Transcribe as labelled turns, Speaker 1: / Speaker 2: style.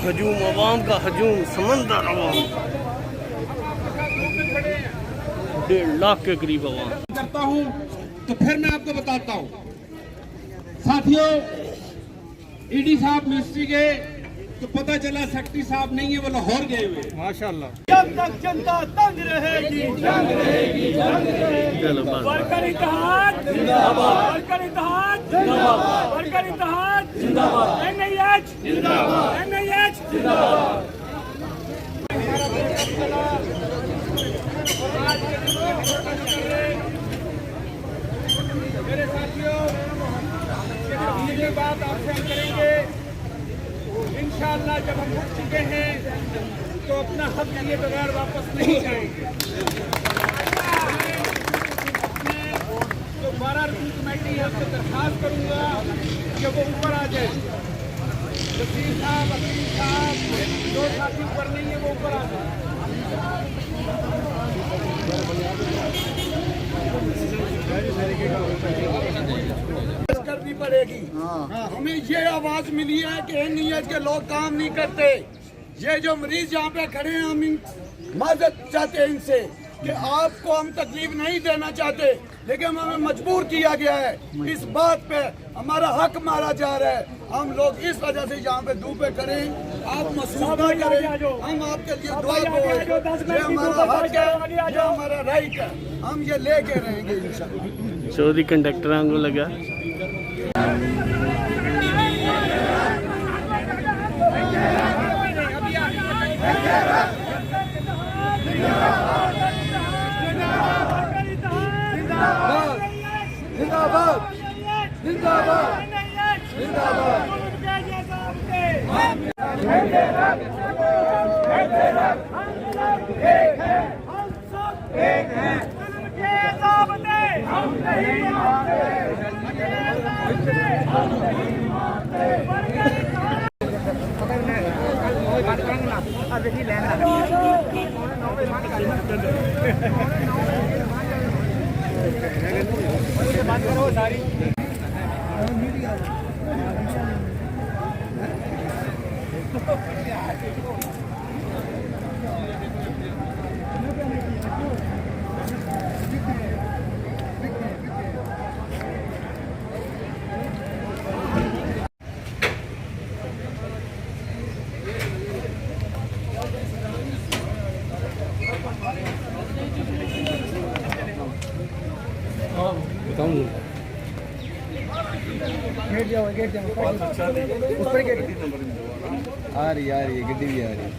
Speaker 1: हजूम, अवाम का हजूम, समंदर अवाम, 1.5 लाख के करीब अवाम।
Speaker 2: करता हूँ तो फिर मैं आपको बताता हूँ साथियों, ईडी साहब मिनिस्ट्री के तो पता चला सेक्रेटरी साहब नहीं है, वो लाहौर गए हुए माशाल्लाह।
Speaker 3: जब तक जनता तंग रहेगी, जंग रहेगी, जंग रहेगी। वर्कर इत्तेहाद जिंदाबाद, वर्कर इत्तेहाद जिंदाबाद, वर्कर इत्तेहाद जिंदाबाद, एनआईएच जिंदाबाद, एनआईएच जिंदाबाद।
Speaker 2: मेरे साथियों, ये बात आपसे हम करेंगे इंशाअल्लाह। जब हम उठ चुके हैं तो अपना हक लिए बगैर वापस नहीं जाएंगे। जो 12 रुकनी कमेटी है उससे दरखास्त करूंगा कि वो ऊपर आ जाए। वकील साहब, वकील साहब, जो साथी ऊपर नहीं है वो ऊपर आ जाए। करनी पड़ेगी। हमें ये आवाज मिली है कि एनआईएच के लोग काम नहीं करते। ये जो मरीज यहाँ पे खड़े हैं, हम माजरत चाहते हैं इनसे कि आपको हम तकलीफ नहीं देना चाहते, लेकिन हमें मजबूर किया गया है। इस बात पे हमारा हक मारा जा रहा है। हम लोग इस वजह से यहाँ पे धूप पे खड़े हैं। आप महसूस ना करें, हम आपके लिए दुआ करें। ये हमारा हक है, ये हमारा राइट है, हम ये लेके रहेंगे इंशाअल्लाह।
Speaker 1: चौधरी कंडक्टर को लगा
Speaker 2: जिंदाबाद, जिंदाबाद, जिंदाबाद।
Speaker 3: बात करो सारी गेट जाओ, गेट जाओ, ऊपर गेट
Speaker 4: आ रही है, गड्डी भी आ रही है।